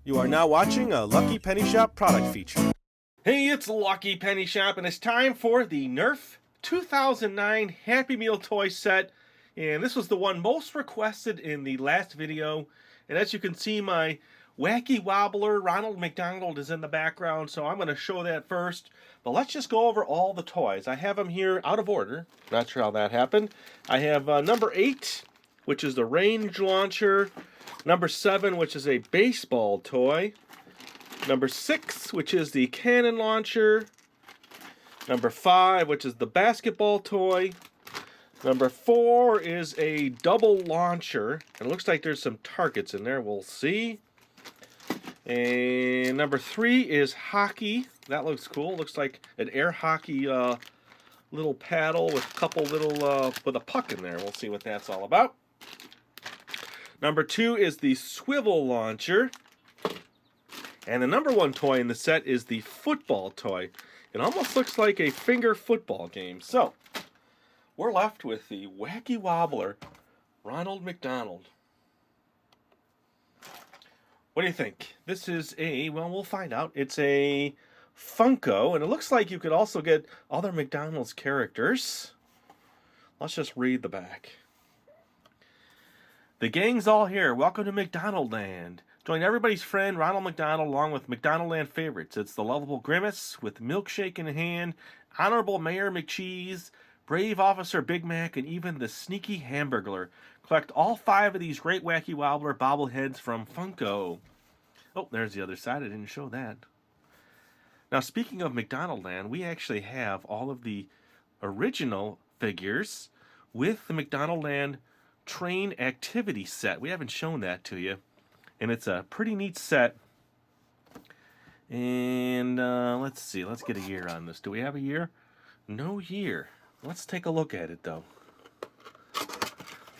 You are now watching a Lucky Penny Shop product feature. Hey, it's Lucky Penny Shop, and it's time for the Nerf 2009 Happy Meal toy set. And this was the one most requested in the last video. And as you can see, my Wacky Wobbler, Ronald McDonald, is in the background, so I'm going to show that first. But let's just go over all the toys. I have them here out of order. Not sure how that happened. I have number 8, which is the range launcher. Number 7, which is a baseball toy. Number 6, which is the cannon launcher. Number 5, which is the basketball toy. Number 4 is a double launcher. And it looks like there's some targets in there. We'll see. And number 3 is hockey. That looks cool. Looks like an air hockey little paddle with a couple little with a puck in there. We'll see what that's all about. Number 2 is the Swivel Launcher. And the number 1 toy in the set is the football toy. It almost looks like a finger football game. So, we're left with the Wacky Wobbler, Ronald McDonald. What do you think? This is a, well, we'll find out. It's a Funko, and it looks like you could also get other McDonald's characters. Let's just read the back. The gang's all here. Welcome to McDonald Land. Join everybody's friend, Ronald McDonald, along with McDonald Land favorites. It's the lovable Grimace with milkshake in hand, Honorable Mayor McCheese, Brave Officer Big Mac, and even the Sneaky Hamburglar. Collect all 5 of these great Wacky Wobbler bobbleheads from Funko. Oh, there's the other side. I didn't show that. Now, speaking of McDonald Land, we actually have all of the original figures with the McDonald Land train activity set. We haven't shown that to you. And it's a pretty neat set. And let's see. Let's get a year on this. Do we have a year? No year. Let's take a look at it, though.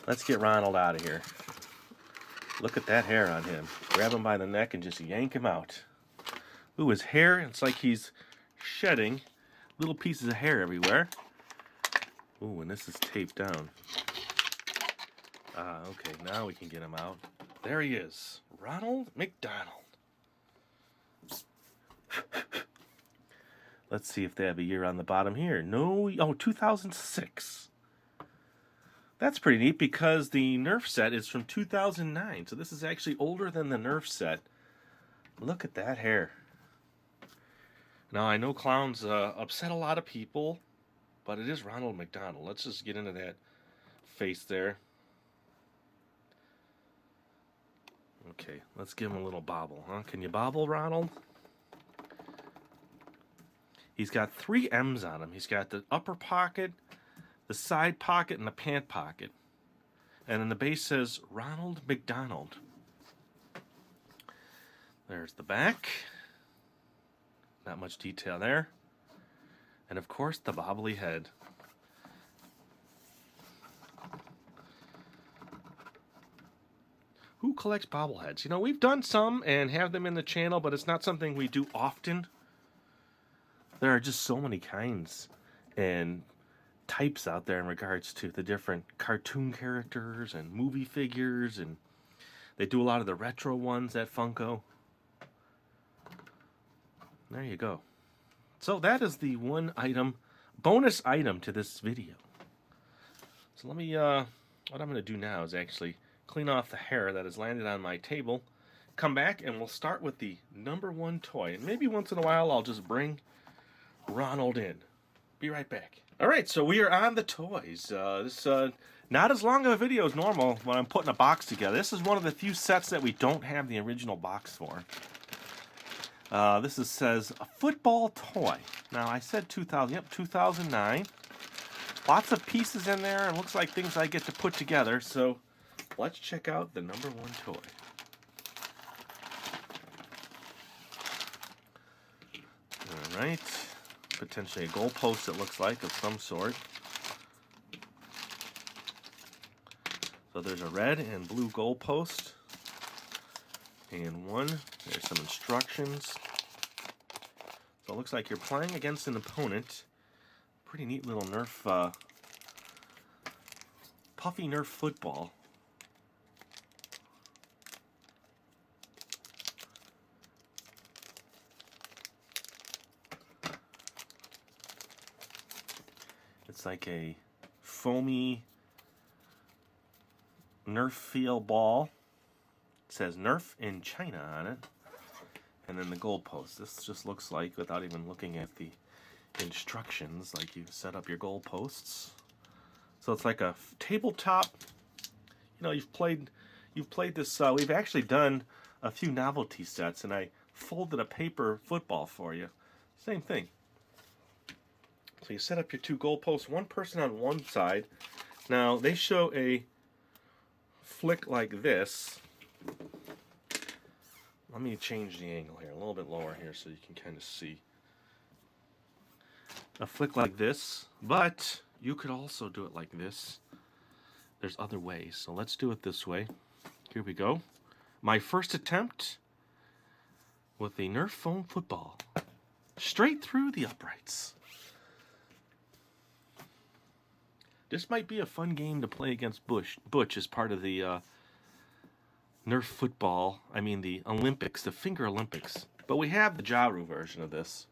Let's get Ronald out of here. Look at that hair on him. Grab him by the neck and just yank him out. Ooh, his hair, it's like he's shedding little pieces of hair everywhere. Ooh, and this is taped down. Okay, now we can get him out. There he is. Ronald McDonald. Let's see if they have a year on the bottom here. No, oh, 2006. That's pretty neat because the Nerf set is from 2009. So this is actually older than the Nerf set. Look at that hair. Now, I know clowns upset a lot of people, but it is Ronald McDonald. Let's just get into that face there. Okay, let's give him a little bobble, huh? Can you bobble, Ronald? He's got 3 M's on him. He's got the upper pocket, the side pocket, and the pant pocket. And then the base says Ronald McDonald. There's the back. Not much detail there. And of course, the bobbly head. Who collects bobbleheads? You know, we've done some and have them in the channel, but it's not something we do often. There are just so many kinds and types out there in regards to the different cartoon characters and movie figures, and they do a lot of the retro ones at Funko. There you go. So that is the one item, bonus item to this video. So let me, what I'm going to do now is actually clean off the hair that has landed on my table, come back, and we'll start with the number 1 toy. And maybe once in a while I'll just bring Ronald in. Be right back. Alright, so we are on the toys. This not as long of a video as normal when I'm putting a box together. This is one of the few sets that we don't have the original box for. This says a football toy. Now, I said 2000. Yep, 2009. Lots of pieces in there, and looks like things I get to put together. So, let's check out the number 1 toy. Alright. Potentially a goalpost, it looks like, of some sort. So there's a red and blue goalpost. And there's some instructions. So it looks like you're playing against an opponent. Pretty neat little Nerf, puffy Nerf football. like a foamy Nerf feel ball. It says Nerf in China on it. And then the goalpost. This just looks like, without even looking at the instructions, like you set up your goalposts. So it's like a tabletop. You know, you've played this. We've actually done a few novelty sets, and I folded a paper football for you. Same thing. So you set up your two goalposts, one person on one side. Now they show a flick like this. Let me change the angle here, a little bit lower here so you can kind of see. A flick like this, but you could also do it like this. There's other ways, so let's do it this way. Here we go. My first attempt with the Nerf foam football. Straight through the uprights. This might be a fun game to play against Butch as part of the Nerf football. I mean the Olympics, the Finger Olympics. But we have the Jaru version of this.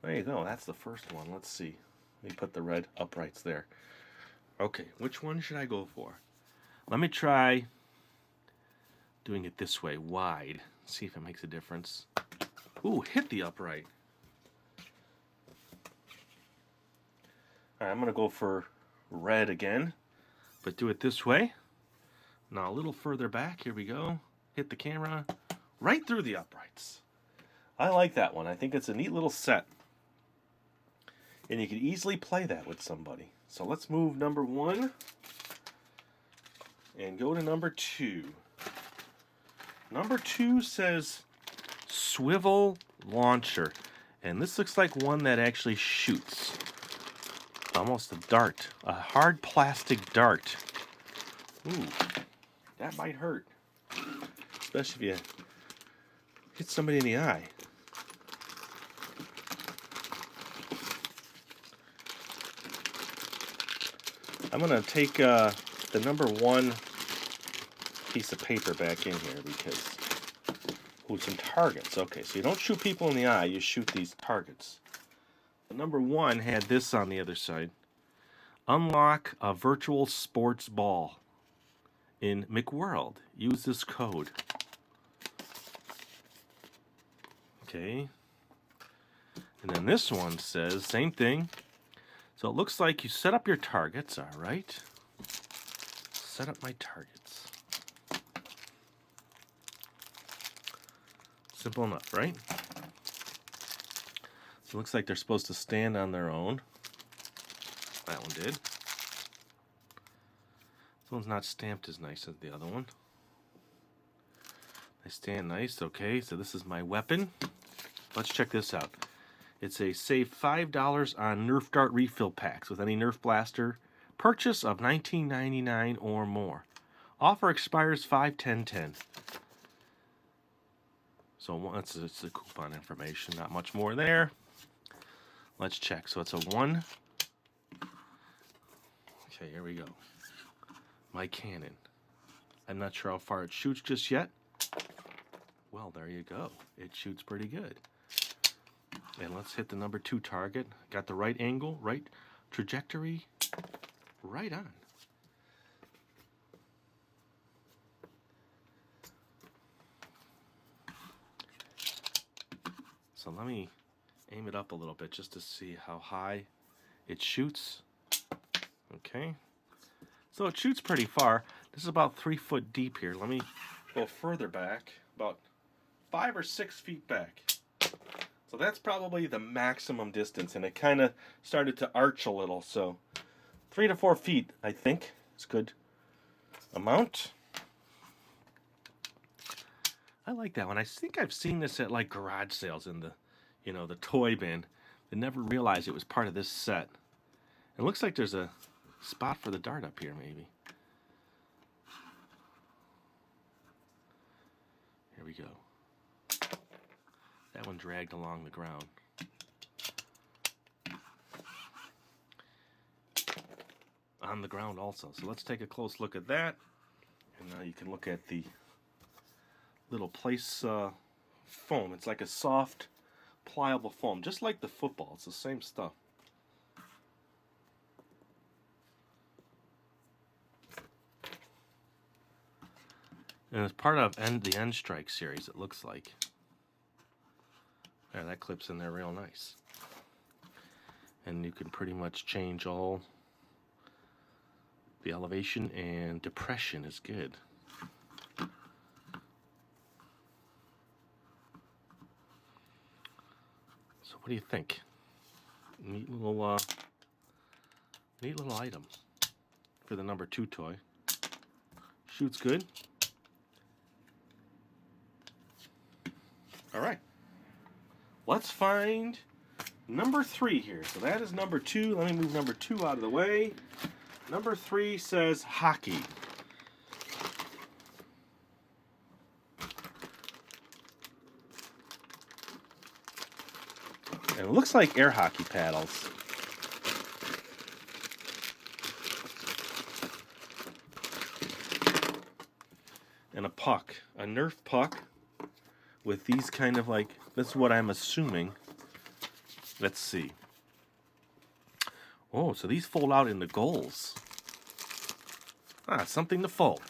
There you go. That's the first one. Let's see. Let me put the red uprights there. Okay, which one should I go for? Let me try doing it this way, wide. See if it makes a difference. Ooh, hit the upright. All right, I'm going to go for red again, but do it this way. Now a little further back. Here we go. Hit the camera. Right through the uprights. I like that one. I think it's a neat little set. And you could easily play that with somebody. So let's move number 1 and go to number 2. Number 2 says Swivel Launcher. And this looks like one that actually shoots. Almost a dart. A hard plastic dart. Ooh, that might hurt. Especially if you hit somebody in the eye. I'm going to take the number 1 piece of paper back in here because, ooh, some targets. Okay, so you don't shoot people in the eye, you shoot these targets. The number 1 had this on the other side. Unlock a virtual sports ball in McWorld. Use this code. Okay. And then this one says, same thing. So it looks like you set up your targets, all right. Set up my targets. Simple enough, right? So it looks like they're supposed to stand on their own. That one did. This one's not stamped as nice as the other one. They stand nice, okay. So this is my weapon. Let's check this out. It's a save $5 on Nerf Dart refill packs with any Nerf blaster purchase of $19.99 or more. Offer expires 5/10/10. So it's the coupon information. Not much more there. Let's check. So it's a 1. Okay, here we go. My cannon. I'm not sure how far it shoots just yet. Well, there you go. It shoots pretty good. And let's hit the number 2 target. Got the right angle, right trajectory, right on. So let me aim it up a little bit just to see how high it shoots. Okay. So it shoots pretty far. This is about 3 foot deep here. Let me go further back, about 5 or 6 feet back. So that's probably the maximum distance, and it kind of started to arch a little. So 3 to 4 feet, I think, is good amount. I like that one. I think I've seen this at like garage sales in the, the toy bin. I never realized it was part of this set. It looks like there's a spot for the dart up here, maybe. Here we go. That one dragged along the ground. On the ground also. So let's take a close look at that. And now you can look at the little place foam. It's like a soft, pliable foam, just like the football. It's the same stuff. And it's part of the End Strike series, it looks like. Yeah, that clips in there real nice. And you can pretty much change all the elevation, and depression is good. So what do you think? Neat little item for the number 2 toy. Shoots good. All right. Let's find number 3 here. So that is number 2. Let me move number 2 out of the way. Number 3 says hockey. And it looks like air hockey paddles. And a puck, a Nerf puck with these kind of like, that's what I'm assuming. Let's see. Oh, so these fold out into goals. Ah, something to fold.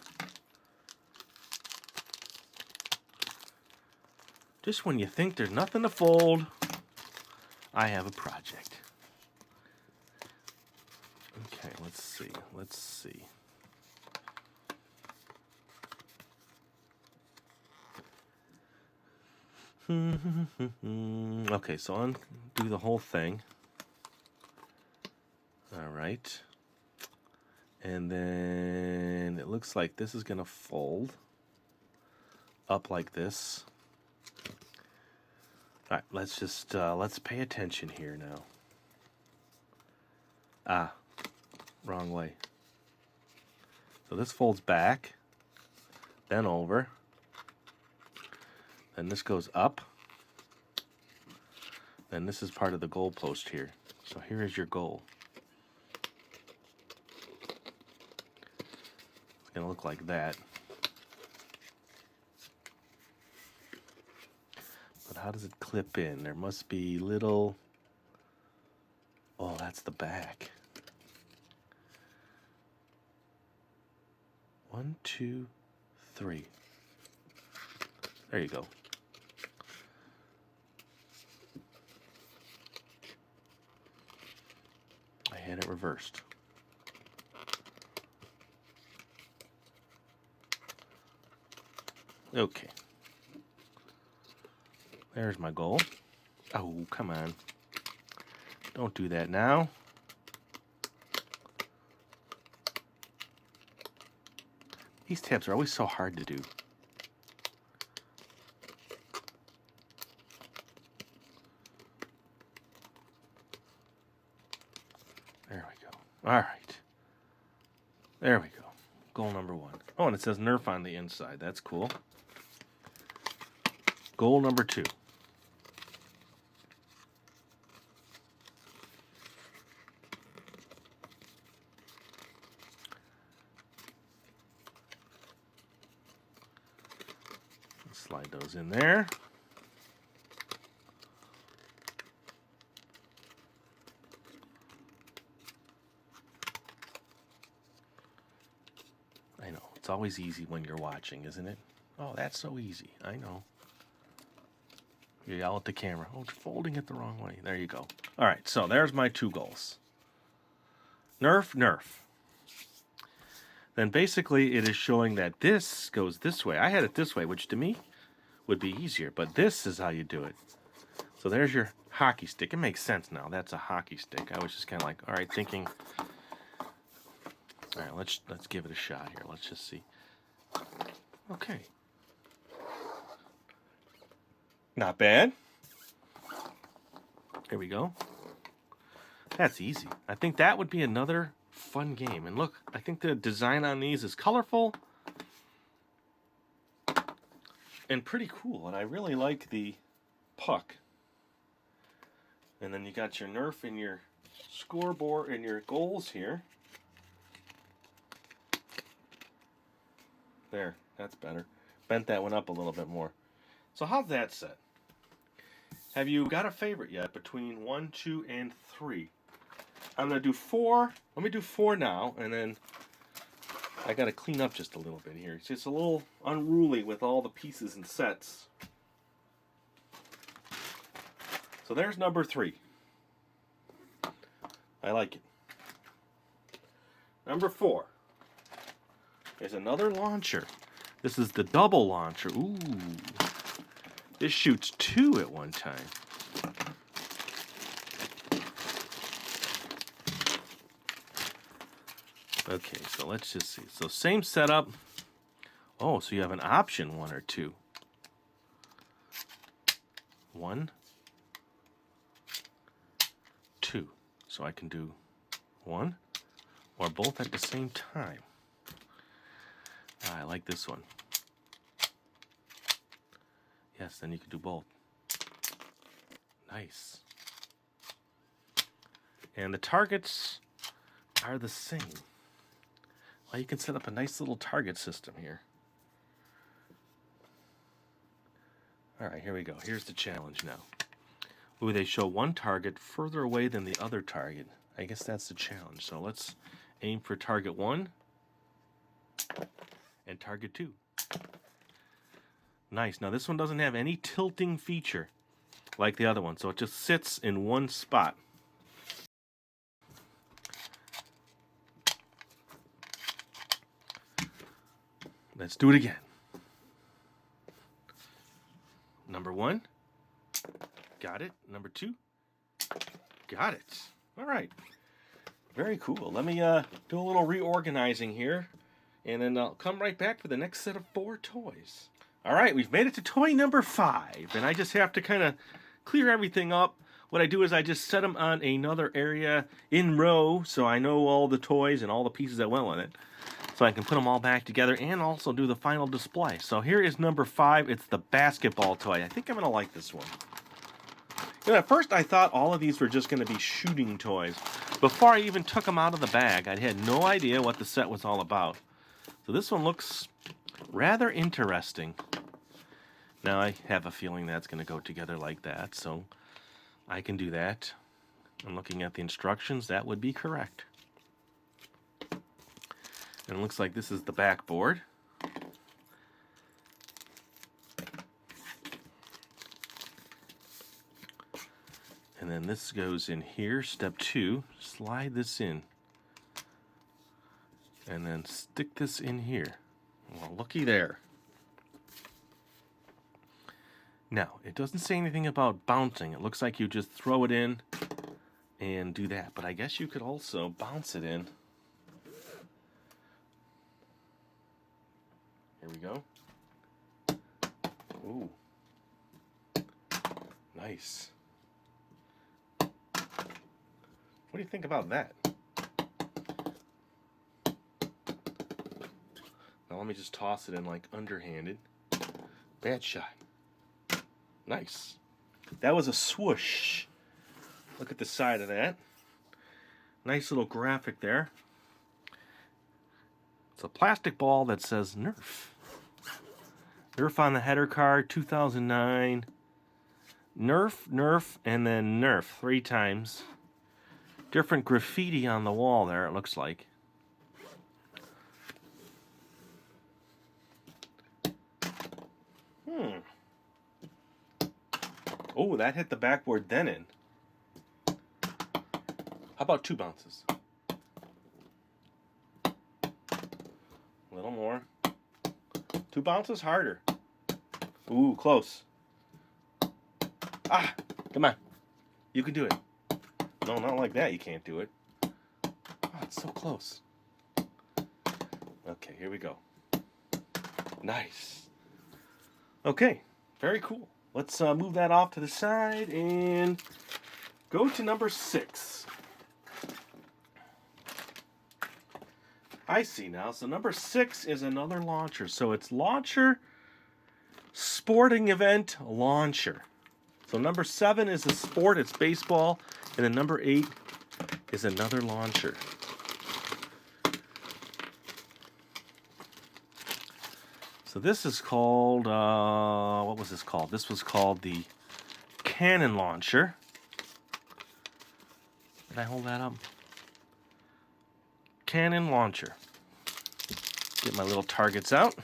Just when you think there's nothing to fold, I have a project. Okay, let's see. Let's see. Okay, so undo the whole thing. All right. And then it looks like this is going to fold up like this. All right, let's just let's pay attention here now. Ah, wrong way. So this folds back, then over. Then this goes up. Then this is part of the goal post here. So here is your goal. It's going to look like that. But how does it clip in? There must be little... Oh, that's the back. 1, 2, 3. There you go. I had it reversed. Okay. There's my goal. Oh, come on. Don't do that now. These tabs are always so hard to do. There we go. All right. There we go. Goal number 1. Oh, and it says Nerf on the inside. That's cool. Goal number 2. Slide those in there. I know, it's always easy when you're watching, isn't it? Oh, that's so easy. I know. You yell at the camera. Oh, it's folding it the wrong way. There you go. All right, so there's my 2 goals. Nerf, Nerf. Then basically it is showing that this goes this way. I had it this way, which to me would be easier, but this is how you do it. So there's your hockey stick. It makes sense now. That's a hockey stick. I was just kind of like, all right, thinking, all right, let's give it a shot here. Let's just see. Okay. Not bad. Here we go. That's easy. I think that would be another fun game. And look, I think the design on these is colorful and pretty cool. And I really like the puck. And then you got your Nerf and your scoreboard and your goals here. There, that's better. Bent that one up a little bit more. So how's that set? Have you got a favorite yet between 1, 2, and 3? I'm going to do 4. Let me do 4 now, and then I got to clean up just a little bit here. It's just a little unruly with all the pieces and sets. So there's number 3. I like it. Number 4 is another launcher. This is the double launcher. Ooh. This shoots 2 at one time. Okay, so let's just see. So same setup. Oh, so you have an option 1 or 2. 1, 2. So I can do 1 or both at the same time. I like this one. Yes, then you can do both. Nice. And the targets are the same. Well, you can set up a nice little target system here. All right, here we go. Here's the challenge now. Ooh, they show one target further away than the other target. I guess that's the challenge. So let's aim for target 1 and target 2. Nice. Now this one doesn't have any tilting feature like the other one, so it just sits in one spot. Let's do it again. Number 1. Got it. Number 2. Got it. All right. Very cool. Let me do a little reorganizing here, and then I'll come right back for the next set of 4 toys. All right, we've made it to toy number 5, and I just have to kind of clear everything up. What I do is I just set them on another area in row, so I know all the toys and all the pieces that went with it, so I can put them all back together and also do the final display. So here is number 5. It's the basketball toy. I think I'm going to like this one. You know, at first I thought all of these were just going to be shooting toys. Before I even took them out of the bag, I had no idea what the set was all about. So this one looks rather interesting. Now I have a feeling that's going to go together like that, so I can do that. And looking at the instructions, that would be correct. And it looks like this is the backboard. And then this goes in here, step 2, slide this in. And then stick this in here. Well, looky there. Now, it doesn't say anything about bouncing. It looks like you just throw it in and do that. But I guess you could also bounce it in. Here we go. Ooh. Nice. What do you think about that? Now let me just toss it in like underhanded. Bad shot. Nice. That was a swoosh. Look at the side of that. Nice little graphic there. It's a plastic ball that says Nerf. Nerf on the header card, 2009. Nerf, Nerf, and then Nerf 3 times. Different graffiti on the wall there, it looks like. Oh, that hit the backboard then in. How about 2 bounces? A little more. 2 bounces harder. Ooh, close. Ah, come on. You can do it. No, not like that. You can't do it. Oh, it's so close. Okay, here we go. Nice. Okay, very cool. Let's move that off to the side and go to number 6. I see now. So number 6 is another launcher. So it's launcher, sporting event, launcher. So number 7 is a sport, it's baseball. And then number 8 is another launcher. So this is called, what was this called? This was called the cannon launcher. Did I hold that up? Cannon launcher. Get my little targets out.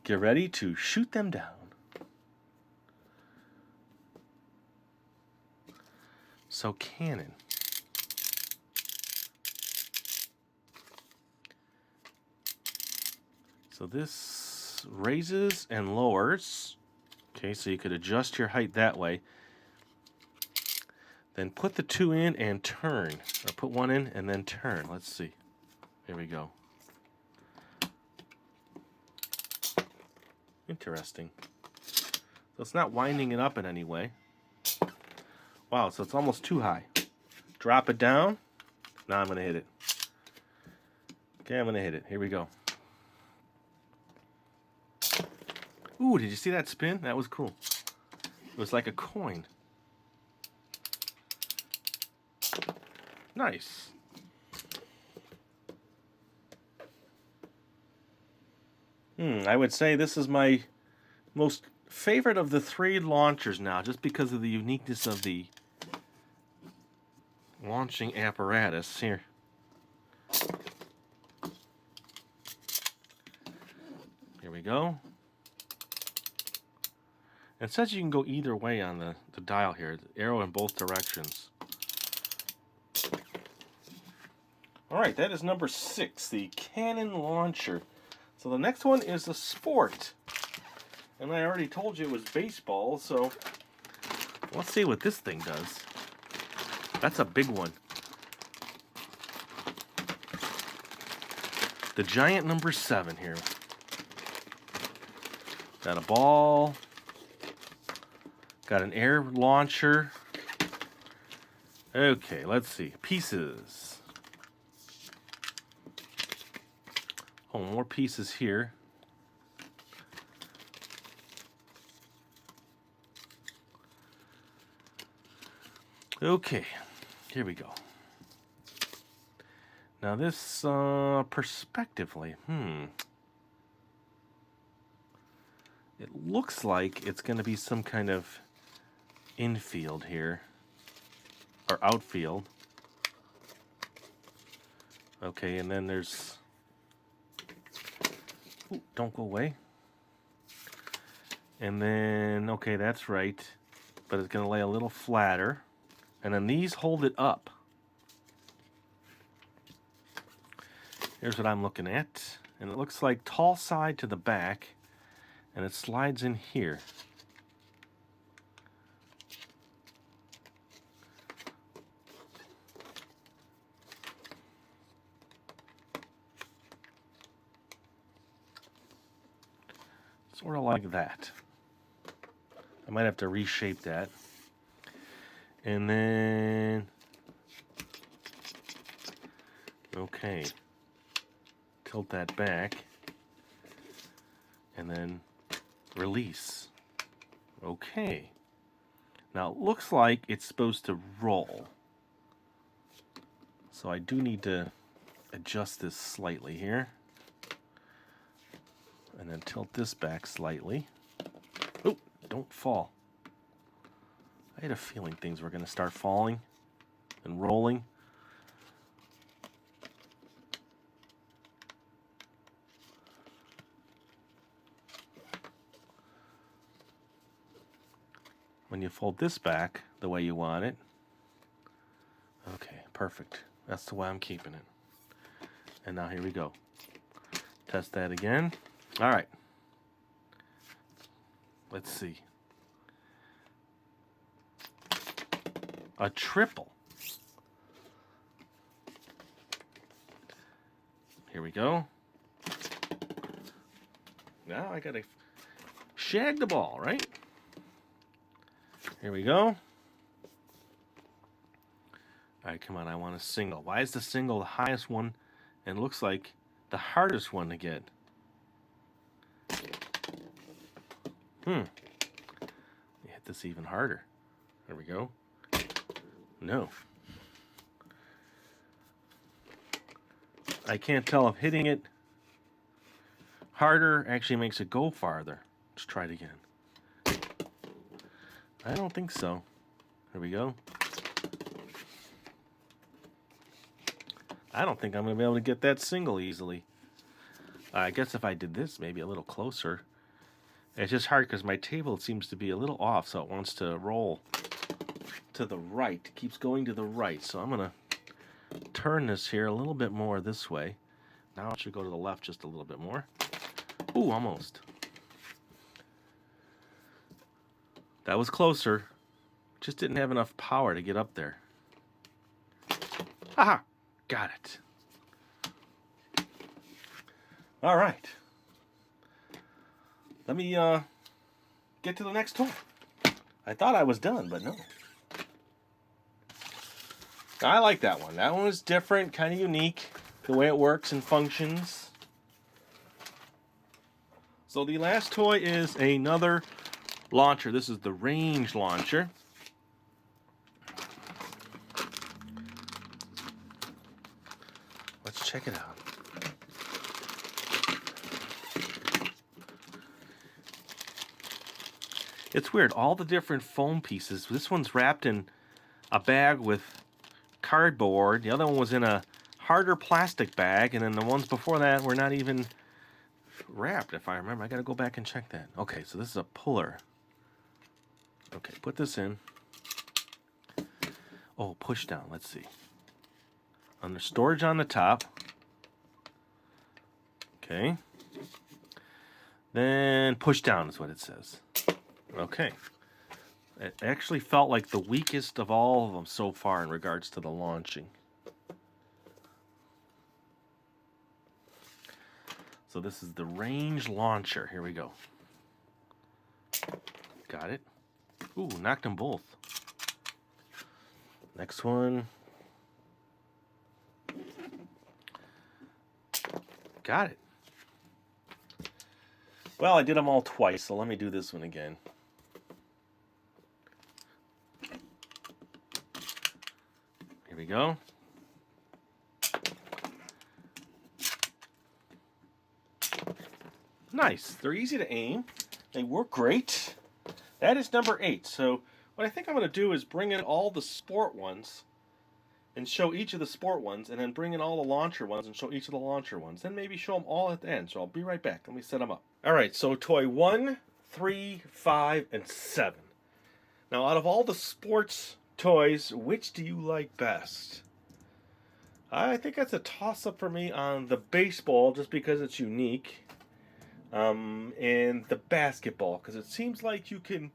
Get ready to shoot them down. So cannon. So this raises and lowers. Okay, so you could adjust your height that way. Then put the two in and turn. Or put one in and then turn. Let's see. Here we go. Interesting. So it's not winding it up in any way. Wow, so it's almost too high. Drop it down. Now I'm going to hit it. Okay, I'm going to hit it. Here we go. Ooh, did you see that spin? That was cool. It was like a coin. Nice. I would say this is my most favorite of the three launchers now, just because of the uniqueness of the launching apparatus. Here. Here we go. It says you can go either way on the dial here. The arrow in both directions. Alright, that is number 6, the cannon launcher. So the next one is a sport. And I already told you it was baseball, so let's see what this thing does. That's a big one. The giant number 7 here. Got a ball. Got an air launcher. Okay, let's see. Pieces. Oh, more pieces here. Okay, here we go. Now this, perspectively, it looks like it's going to be some kind of infield here, or outfield. Okay, and then there's, ooh, don't go away. And then, okay, that's right, but it's going to lay a little flatter. And then these hold it up. Here's what I'm looking at. And it looks like tall side to the back. And it slides in here. Sort of like that. I might have to reshape that. And then, okay, tilt that back, and then release. Okay. Now it looks like it's supposed to roll. So I do need to adjust this slightly here. And then tilt this back slightly. Oh, don't fall. I had a feeling things were going to start falling and rolling. When you fold this back the way you want it. Okay, perfect. That's the way I'm keeping it. And now here we go. Test that again. All right. Let's see. A triple. Here we go. Now I gotta shag the ball, right? Here we go. All right, come on, I want a single. Why is the single the highest one and looks like the hardest one to get? You hit this even harder. There we go. No. I can't tell if hitting it harder actually makes it go farther. Let's try it again. I don't think so. Here we go. I don't think I'm going to be able to get that single easily. I guess if I did this maybe a little closer. It's just hard because my table seems to be a little off, so it wants to roll to the right. It keeps going to the right, so I'm going to turn this here a little bit more this way. Now it should go to the left just a little bit more. Ooh, almost. That was closer. Just didn't have enough power to get up there. Haha! Got it. All right. Let me get to the next toy. I thought I was done, but no. I like that one. That one was different, kind of unique, the way it works and functions. So the last toy is another launcher. This is the range launcher. Let's check it out. It's weird, all the different foam pieces. This one's wrapped in a bag with cardboard. The other one was in a harder plastic bag, and then the ones before that were not even wrapped, if I remember. I gotta go back and check that. Okay, so this is a puller. Okay, put this in. Oh, push down, let's see. Under storage on the top. Okay. Then push down is what it says. Okay. It actually felt like the weakest of all of them so far in regards to the launching. So this is the range launcher. Here we go. Got it. Ooh, knocked them both. Next one. Got it. Well, I did them all twice, so let me do this one again. Here we go. Nice. They're easy to aim. They work great. That is number 8. So what I think I'm going to do is bring in all the sport ones and show each of the sport ones, and then bring in all the launcher ones and show each of the launcher ones. Then maybe show them all at the end. So I'll be right back. Let me set them up. All right, so toy 1, 3, 5, and 7. Now, out of all the sports toys, which do you like best? I think that's a toss-up for me on the baseball, just because it's unique. And the basketball, because it seems like you can,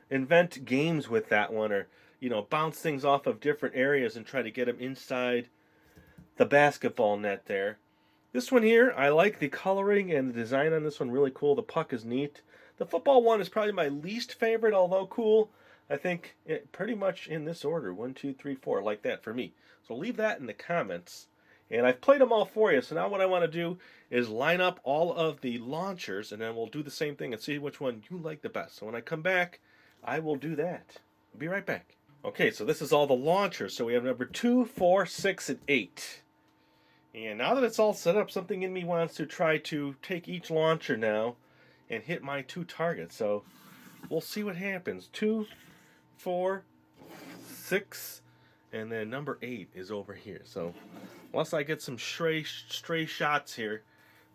invent games with that one, or, bounce things off of different areas and try to get them inside the basketball net there. This one here, I like the coloring and the design on this one, really cool. The puck is neat. The football one is probably my least favorite, although cool. I think it pretty much in this order, 1, 2, 3, 4, like that for me. So leave that in the comments. And I've played them all for you, so now what I want to do is line up all of the launchers, and then we'll do the same thing and see which one you like the best. So when I come back, I will do that. I'll be right back. Okay, so this is all the launchers. So we have number 2, 4, 6, and 8. And now that it's all set up, something in me wants to try to take each launcher now and hit my 2 targets. So we'll see what happens. 2, 4, 6, and then number 8 is over here. So unless I get some stray shots here,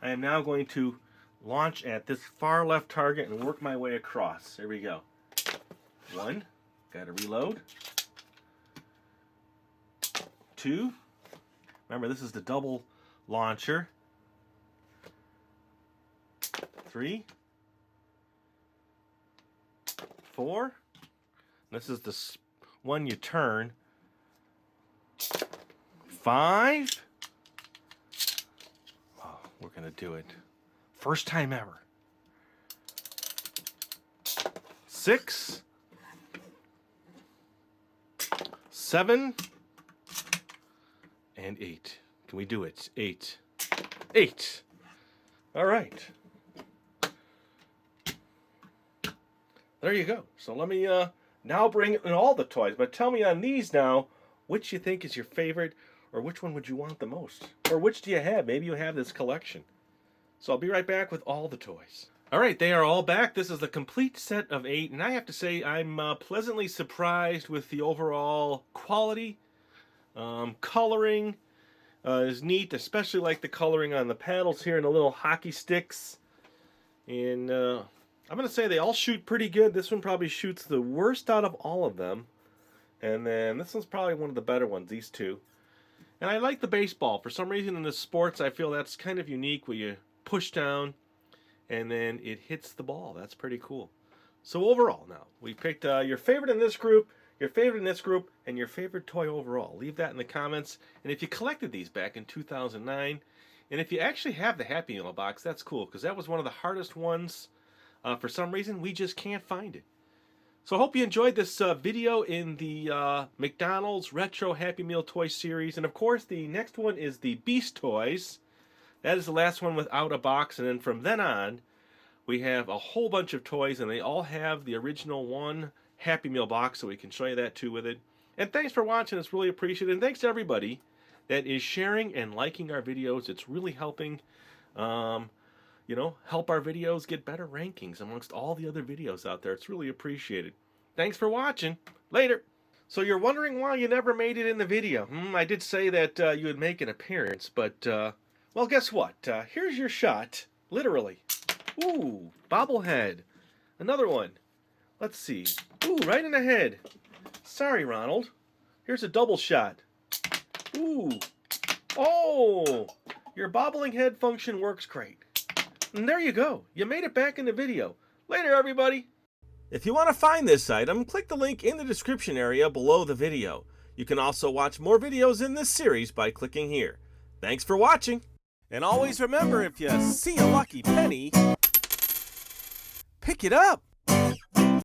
I am now going to launch at this far left target and work my way across. Here we go. 1, got to reload. 2, remember this is the double launcher. 3, 4, this is the one you turn. 5. Oh, we're gonna do it. First time ever. 6, 7, and 8. Can we do it? 8. 8. All right. There you go. So let me now bring in all the toys. But tell me on these now, which you think is your favorite, or which one would you want the most? Or which do you have? Maybe you have this collection. So I'll be right back with all the toys. All right, they are all back. This is the complete set of 8, and I have to say I'm pleasantly surprised with the overall quality, coloring, is neat, especially like the coloring on the paddles here and the little hockey sticks. And I'm going to say they all shoot pretty good. This one probably shoots the worst out of all of them. And then this one's probably one of the better ones, these two. And I like the baseball. For some reason in the sports, I feel that's kind of unique where you push down and then it hits the ball. That's pretty cool. So overall now, we picked your favorite in this group, your favorite in this group, and your favorite toy overall. Leave that in the comments. And if you collected these back in 2009, and if you actually have the Happy Meal box, that's cool, because that was one of the hardest ones. For some reason, we just can't find it. So I hope you enjoyed this video in the McDonald's Retro Happy Meal Toy series. And of course, the next one is the Beast Toys. That is the last one without a box. And then from then on, we have a whole bunch of toys, and they all have the original one Happy Meal box, so we can show you that too with it. And thanks for watching. It's really appreciated. And thanks to everybody that is sharing and liking our videos. It's really helping, you know, help our videos get better rankings amongst all the other videos out there. It's really appreciated. Thanks for watching. Later. So you're wondering why you never made it in the video. I did say that you would make an appearance, but, well, guess what? Here's your shot. Literally. Ooh, bobblehead. Another one. Let's see. Ooh, right in the head. Sorry, Ronald. Here's a double shot. Ooh. Oh! Your bobbling head function works great. And there you go. You made it back in the video. Later, everybody. If you want to find this item, click the link in the description area below the video. You can also watch more videos in this series by clicking here. Thanks for watching. And always remember, if you see a lucky penny, pick it up.